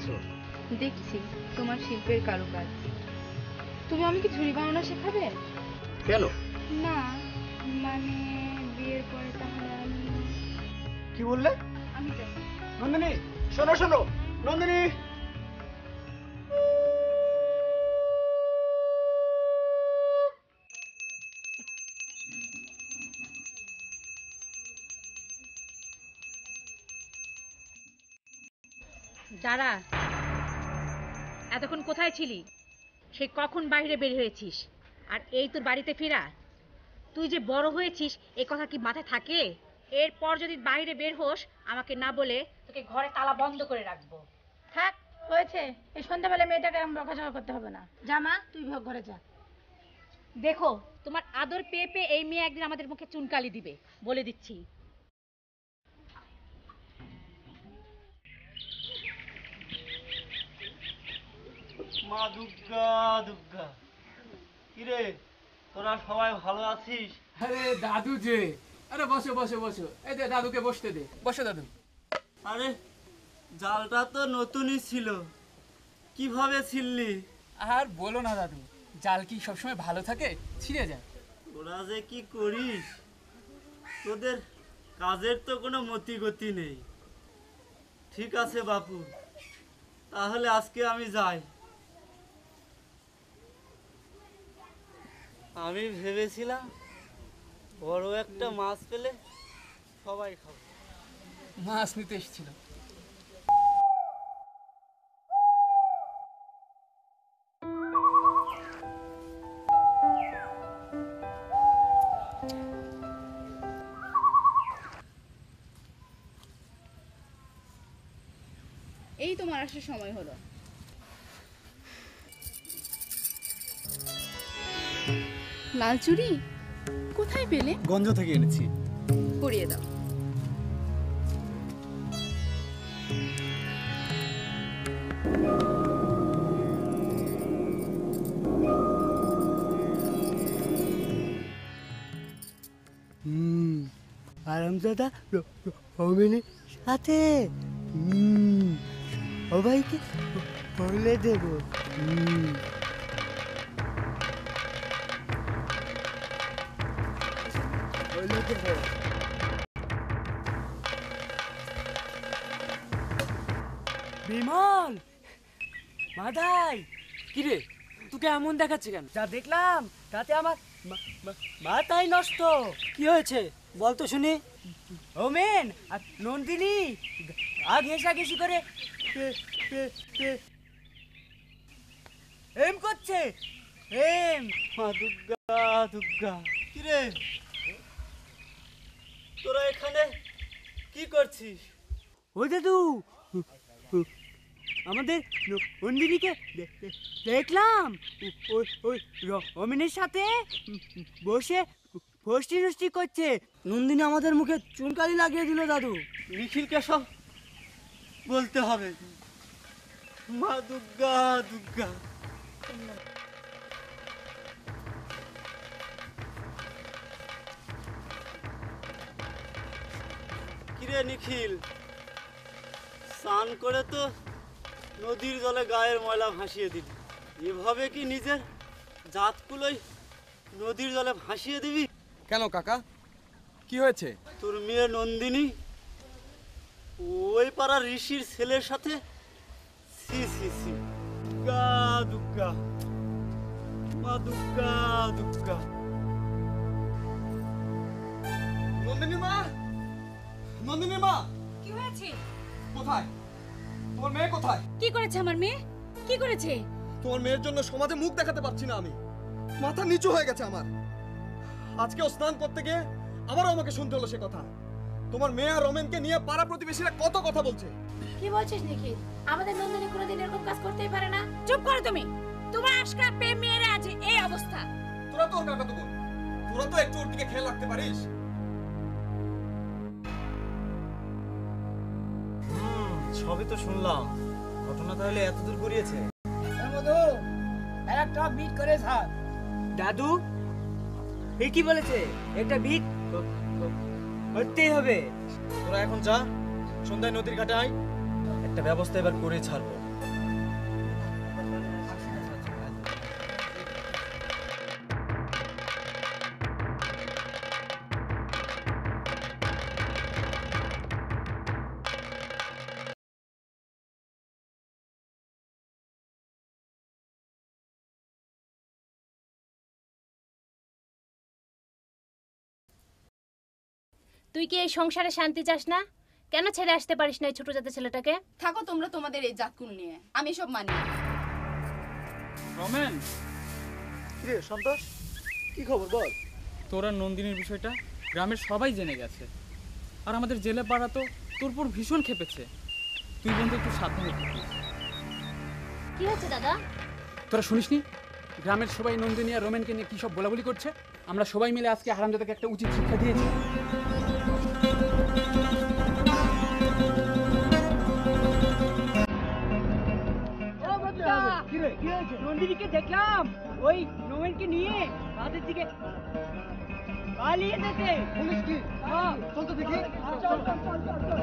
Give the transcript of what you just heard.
করছো? দেখছি তোমার শিল্পের কারুকাজ। তুমি আমাকে ঝুড়ি বানানো শেখাবে? কেন? না মানে বিয়ের পরে তাহলে আমি। কি বললে? আমি যাই। নন্দিনী, শোনো শোনো, নন্দিনী। যারা এতক্ষণ কোথায় ছিলি? সে কখন বাইরে বের হয়েছিস? আর এই তোর বাড়িতে ফেরা? তুই যে বড় হয়েছিস এই কথা কি মাথায় থাকে? এরপর যদি বাইরে বের হোস আমাকে না বলে তোকে ঘরে তালা বন্ধ করে রাখবো। থাক, হয়েছে। এই সন্ধ্যাবেলা মেয়েটাকে আমি বকাঝকা করতে হবে না। যা মা, তুই ঘরে যা। দেখো তোমার আদর পেয়ে পেয়ে এই মেয়ে একদিন আমাদের মুখে চুনকালি দিবে, বলে দিচ্ছি। মা দুর্গা দুর্গা, কিরে তোরা সবাই ভালো আছিস? আরে দাদু যে, আরে বসো বসো বসো, এই দে দাদুকে বসতে দে। বসো দাদু। আরে জালটা তো নতুনই ছিল, কিভাবে ছিললি? আর বলো না দাদু, জাল কি সবসময় ভালো থাকে? ছিঁড়ে যায়। তোরা যে কি করিস, তোদের কাজের তো কোনো মতি গতি নেই। ঠিক আছে বাপু, তাহলে আজকে আমি যাই। আমি ভেবেছিলাম বড় একটা মাছ পেলে সবাই খাবো। মাছ নিতে এসেছিল। এই তোমার আসার সময় হলো। লাল চুড়ি কোথায় পেলে? গঞ্জ থেকে এনেছি। পরিয়ে দাও। আরামদাদা রমেনের সাথে সবাইকে বলে দেব। বলে দেব। বিমল, মাদাই, কিরে তোকে এমন দেখাচ্ছে কেন? যা দেখলাম তাতে আমার মাথাই নষ্ট। কি হয়েছে বলতো শুনি। ওমেন আর নন্দিনী আগ ঘেঁষাঘেঁষি করে এম করছে। এম। মা দুর্গা দুর্গা, কিরে তোরা এখানে কি করছিস? ওই দাদু, আমাদের নন্দিনীকে দেখলাম ওই রমেনের সাথে বসে ফষ্টি নষ্টি করছে। নন্দিনী আমাদের মুখে চুনকালি লাগিয়ে দিল দাদু। নিখিলকে সব বলতে হবে। মা দুর্গা দুর্গা। কিরে নিখিল, স্নান করে তো নদীর জলে গায়ের ময়লা ভাসিয়ে দিবি, এভাবে কি নিজের জাতগুলোই নদীর জলে ভাসিয়ে দিবি? কেন কাকা, কি হয়েছে? তোর মেয়ে নন্দিনী ওই পাড়ার ঋষির ছেলের সাথে সি সি সি। দুর্গা দুর্গা, মা দুর্গা দুর্গা। নন্দিনী মা, নন্দিনী মা, কি হয়েছে? কোথায় তোমার মেয়ে? কোথায়? কি করেছে আমার মেয়ে? কি করেছে? তোমার মেয়ের জন্য সমাজে মুখ দেখাতে পারছি না আমি। মাথা নিচু হয়ে গেছে আমার। আজকেও স্নান করতে গিয়ে আবারও আমাকে শুনতে হলো সে কথা। তোমার মেয়ে আর রমেনকে নিয়ে পাড়া প্রতিবেশীরা কত কথা বলছে। কি বলছিস নিখিল? আমাদের নন্দিনী কোনোদিন এরকম কাজ করতেই পারে না। চুপ করো তুমি। তোমার আজকাল পেয়ে মেয়েরা আছে এই অবস্থা। তোরা তো ওর কাকা তো বল, তোরা তো একটু ওর দিকে খেয়াল রাখতে পারিস। সবই তো শুনলাম, ঘটনা তাহলে এতদূর গড়িয়েছে। একটা বিট করে থাক দাদু। এ কি বলেছে? একটা বিট করতেই হবে। তোরা এখন যা, সন্ধ্যায় নদীর ঘাটে আয়, একটা ব্যবস্থা এবার করে ছাড়বো। তুই কি এই সংসারে শান্তি চাস না? কেন ছেড়ে আসতে পারিস না এই ছোট জাতের ছেলেটাকে? থাকো তোমরা তোমাদের এই জাতকুল নিয়ে, আমি সব মানি না। রমেন, কিরে সন্তোষ, কি খবর বল? তোরা নন্দিনীর বিষয়টা গ্রামের সবাই জেনে গেছে, আর আমাদের জেলে পাড়া তো তোর উপর ভীষণ খেপেছে। তুই বন্ধু একটু সাবধানে থাকিস। কি হচ্ছে দাদা? তোরা শুনিসনি গ্রামের সবাই নন্দিনী আর রোমেনকে নিয়ে কি সব বলাবলি করছে? আমরা সবাই মিলে আজকে হারামজাদাকে একটা উচিত শিক্ষা দিয়েছি। নন্দিনীকে দেখলাম ওই রোমেনকে নিয়ে রাতের দিকে পালিয়ে যেতে। বলিস কি? চল তো দেখি। চল চল চল চল চল।